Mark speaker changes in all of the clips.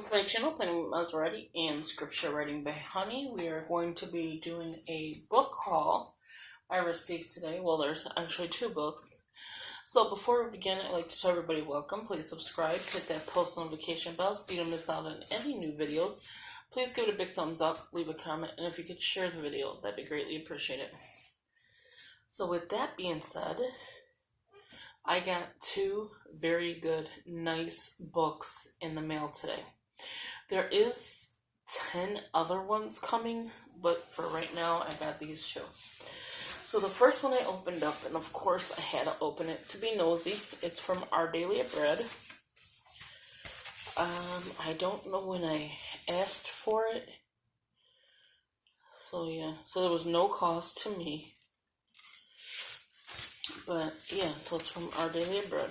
Speaker 1: Welcome to my channel, Planningwithmonserrate and Scripture Writing by Honey. We are going to be doing a book haul I received today. Well, there's actually two books. So before we begin, I'd like to tell everybody welcome. Please subscribe, hit that post notification bell so you don't miss out on any new videos. Please give it a big thumbs up, leave a comment, and if you could share the video, that'd be greatly appreciated. So with that being said, I got two very good, nice books in the mail today. There is 10 other ones coming, but for right now, I got these two. So the first one I opened up, and of course I had to open it to be nosy. It's from Our Daily Bread. I don't know when I asked for it. So yeah, so there was no cost to me. But yeah, so it's from Our Daily Bread.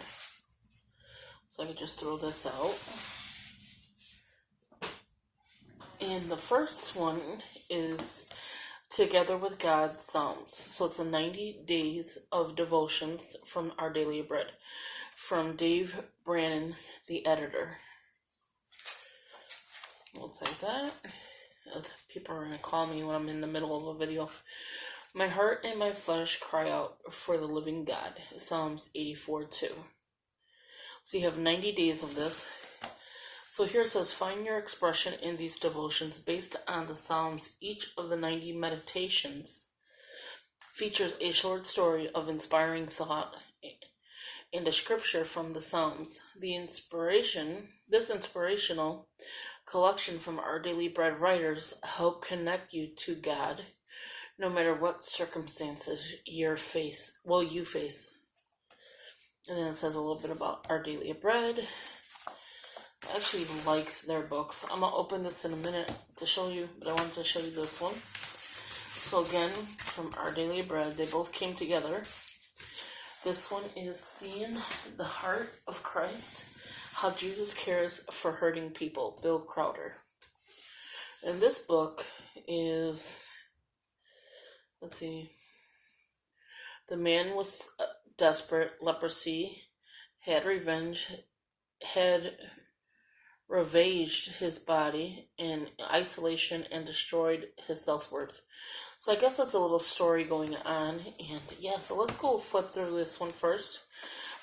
Speaker 1: So I could just throw this out. And the first one is Together with God Psalms. So it's a 90 days of devotions from Our Daily Bread. From Dave Brannon, the editor. Looks like that. People are going to call me when I'm in the middle of a video. My heart and my flesh cry out for the living God. Psalms 84:2. So you have 90 days of this. So here it says, find your expression in these devotions based on the Psalms. Each of the 90 meditations features a short story of inspiring thought and a scripture from the Psalms. This inspirational collection from Our Daily Bread writers help connect you to God, no matter what circumstances you face. And then it says a little bit about Our Daily Bread. I actually like their books. I'm going to open this in a minute to show you, but I wanted to show you this one. So again, from Our Daily Bread, they both came together. This one is Seeing the Heart of Christ, How Jesus Cares for Hurting People, Bill Crowder. And this book is... Let's see. The man was desperate, leprosy, had ravaged his body in isolation and destroyed his self-worth. So I guess that's a little story going on. And yeah, so let's go flip through this one first.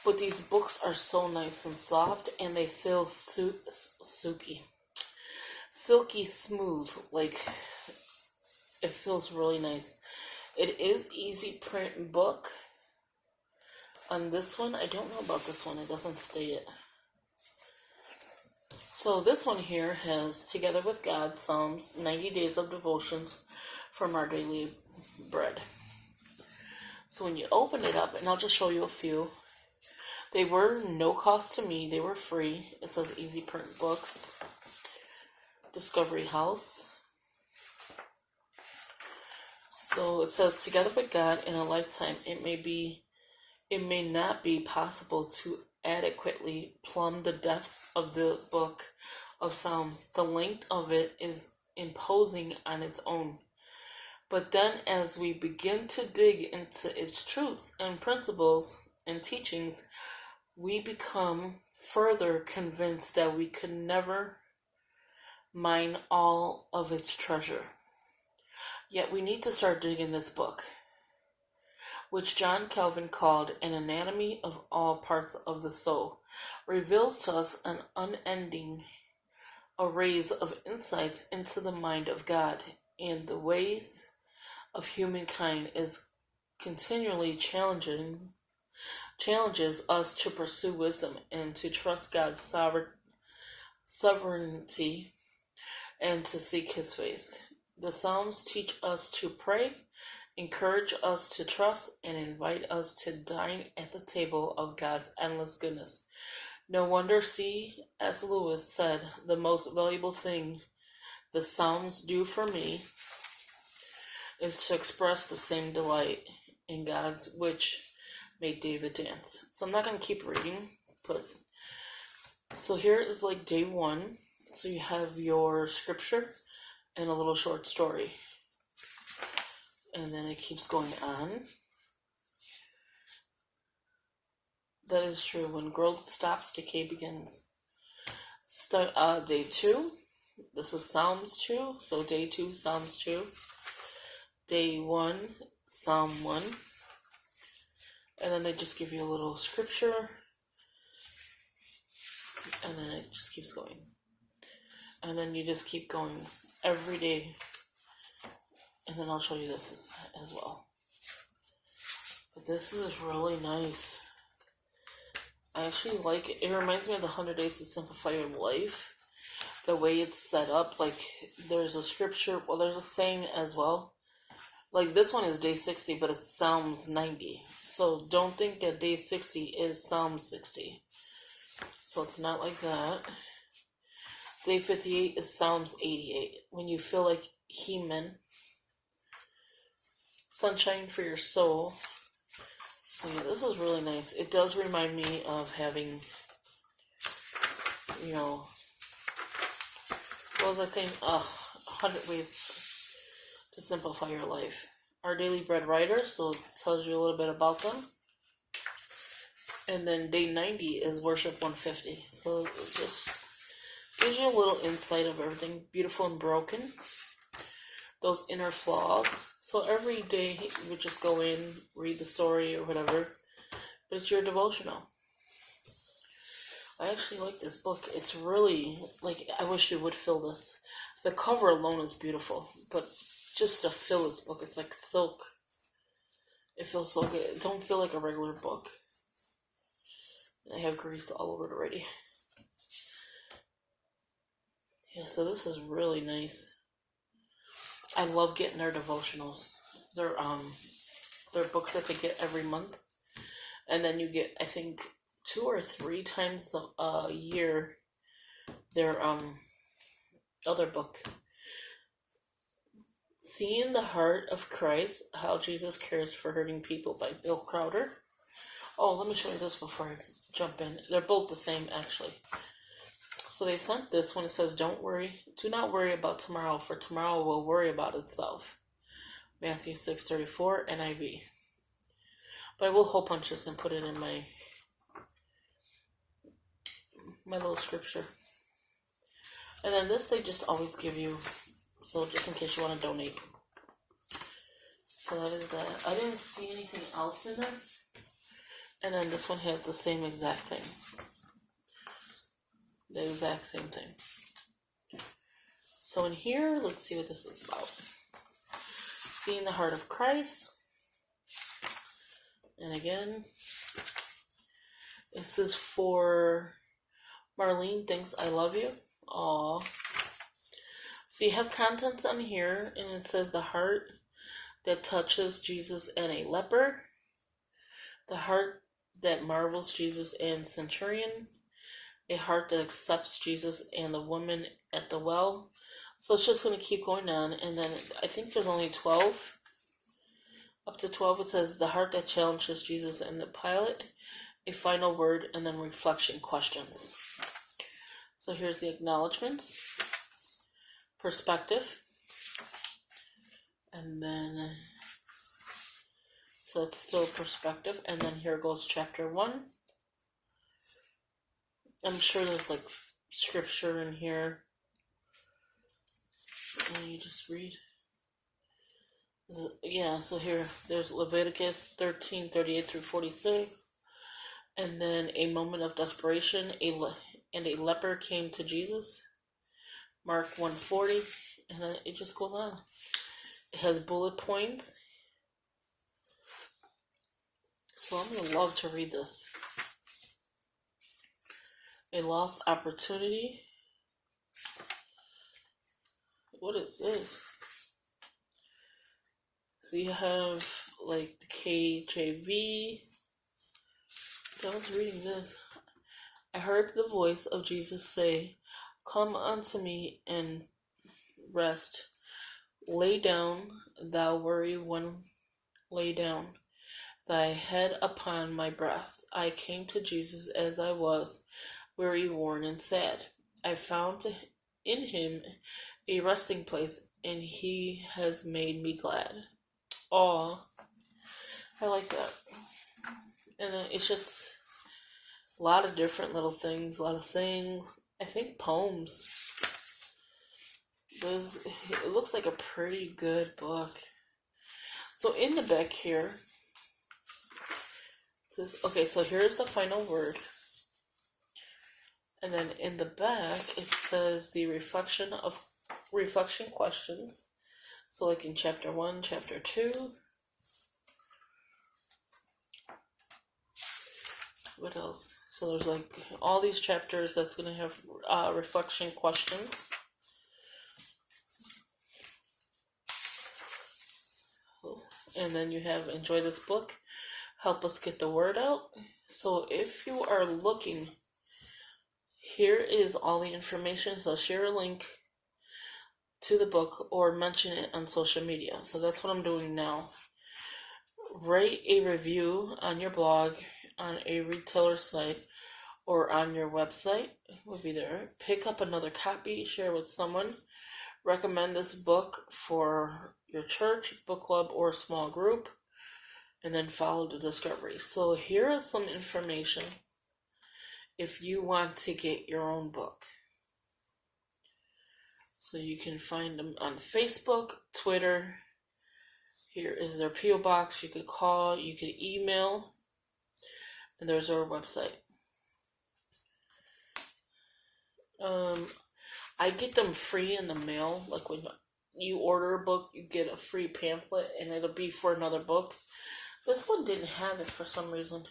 Speaker 1: But these books are so nice and soft, and they feel silky smooth. Like, it feels really nice. It is easy print book. On this one, I don't know about this one. It doesn't state it. So this one here has Together with God Psalms, 90 days of devotions from Our Daily Bread. So when you open it up, and I'll just show you a few. They were no cost to me. They were free. It says Easy Print Books. Discovery House. So it says, together with God in a lifetime, it may not be possible to adequately plumb the depths of the book of Psalms. The length of it is imposing on its own. But then as we begin to dig into its truths and principles and teachings, we become further convinced that we could never mine all of its treasure. Yet we need to start digging this book, which John Calvin called an anatomy of all parts of the soul, reveals to us an unending array of insights into the mind of God and the ways of humankind, is continually challenges us to pursue wisdom and to trust God's sovereignty and to seek His face. The Psalms teach us to pray, encourage us to trust, and invite us to dine at the table of God's endless goodness. No wonder C.S. Lewis said, the most valuable thing the Psalms do for me is to express the same delight in God's which made David dance. So I'm not going to keep reading, but so here is like day one. So you have your scripture and a little short story. And then it keeps going on. That is true. When growth stops, decay begins. Day 2. This is Psalms 2. So day 2, Psalms 2. Day 1, Psalm 1. And then they just give you a little scripture. And then it just keeps going. And then you just keep going every day. And then I'll show you this as well. But this is really nice. I actually like it. It reminds me of the 100 Days to Simplify Your Life. The way it's set up. Like, there's a scripture. Well, there's a saying as well. Like, this one is day 60, but it's Psalms 90. So don't think that day 60 is Psalm 60. So it's not like that. Day 58 is Psalms 88. When you feel like He-Man. Sunshine for your soul. So yeah, this is really nice. It does remind me of having, what was I saying? 100 Ways to Simplify Your Life. Our Daily Bread writer, so it tells you a little bit about them. And then day 90 is Worship 150. So it just gives you a little insight of everything beautiful and broken. Those inner flaws. So every day you would just go in, read the story or whatever, but it's your devotional. I actually like this book. It's really, I wish you would fill this. The cover alone is beautiful, but just to fill this book, it's like silk. It feels so good. It don't feel like a regular book. I have grease all over it already. Yeah, so this is really nice. I love getting their devotionals. They're books that they get every month. And then you get, I think, 2 or 3 times a year their other book. Seeing the Heart of Christ, How Jesus Cares for Hurting People by Bill Crowder. Oh, let me show you this before I jump in. They're both the same, actually. So they sent this when it says, do not worry about tomorrow, for tomorrow will worry about itself. Matthew 6:34, NIV. But I will hole punch this and put it in my little scripture. And then this they just always give you, so just in case you want to donate. So that is that. I didn't see anything else in there. And then this one has the same exact thing. The exact same thing. So in here, let's see what this is about. Seeing the Heart of Christ. And again, this is for Marlene thinks I love you. Aww. So you have contents on here, and it says the heart that touches Jesus and a leper. The heart that marvels Jesus and centurion. A heart that accepts Jesus and the woman at the well. So it's just going to keep going on. And then I think there's only 12. Up to 12 it says the heart that challenges Jesus and the pilot. A final word and then reflection questions. So here's the acknowledgements. Perspective. And then, so it's still perspective. And then here goes chapter 1. I'm sure there's scripture in here. And you just read. Yeah, so here, there's Leviticus 13:38 through 46. And then a moment of desperation, and a leper came to Jesus. Mark 1:40. And then it just goes on. It has bullet points. So I'm going to love to read this. A lost opportunity. What is this? So you have the KJV. I was reading this. I heard the voice of Jesus say, "Come unto me and rest. Lay down, thou weary one, lay down thy head upon my breast." I came to Jesus as I was, weary, worn, and sad. I found in him a resting place, and he has made me glad. Aw, I like that. And then it's just a lot of different little things, a lot of sayings, I think poems. It looks like a pretty good book. So in the back here, it says, okay, so here's the final word. And then in the back, it says the reflection questions. So like in chapter 1, chapter 2. What else? So there's like all these chapters that's going to have reflection questions. And then you have enjoy this book, help us get the word out. So if you are looking, here is all the information. So share a link to the book or mention it on social media. So that's what I'm doing now. Write a review on your blog, on a retailer site, or on your website. It will be there. Pick up another copy, share with someone. Recommend this book for your church, book club, or small group, and then follow the discovery. So here is some information if you want to get your own book. So you can find them on Facebook, Twitter. Here is their P.O. box. You could call, you could email, and there's our website. I get them free in the mail. Like when you order a book, you get a free pamphlet, and it'll be for another book. This one didn't have it for some reason.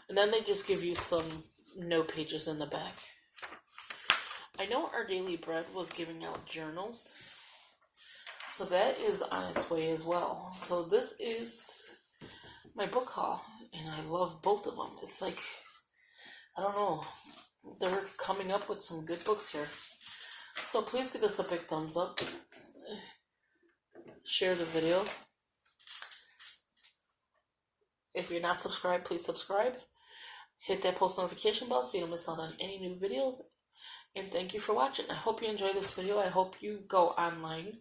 Speaker 1: And then they just give you some note pages in the back. I know Our Daily Bread was giving out journals. So that is on its way as well. So this is my book haul, and I love both of them. It's like, I don't know, they're coming up with some good books here. So please give us a big thumbs up. Share the video. If you're not subscribed, please subscribe. Hit that post notification bell so you don't miss out on any new videos. And thank you for watching. I hope you enjoyed this video. I hope you go online.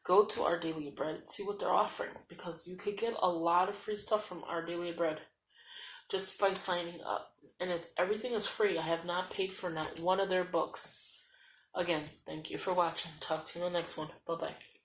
Speaker 1: Go to Our Daily Bread. See what they're offering. Because you could get a lot of free stuff from Our Daily Bread just by signing up. And everything is free. I have not paid for not one of their books. Again, thank you for watching. Talk to you in the next one. Bye-bye.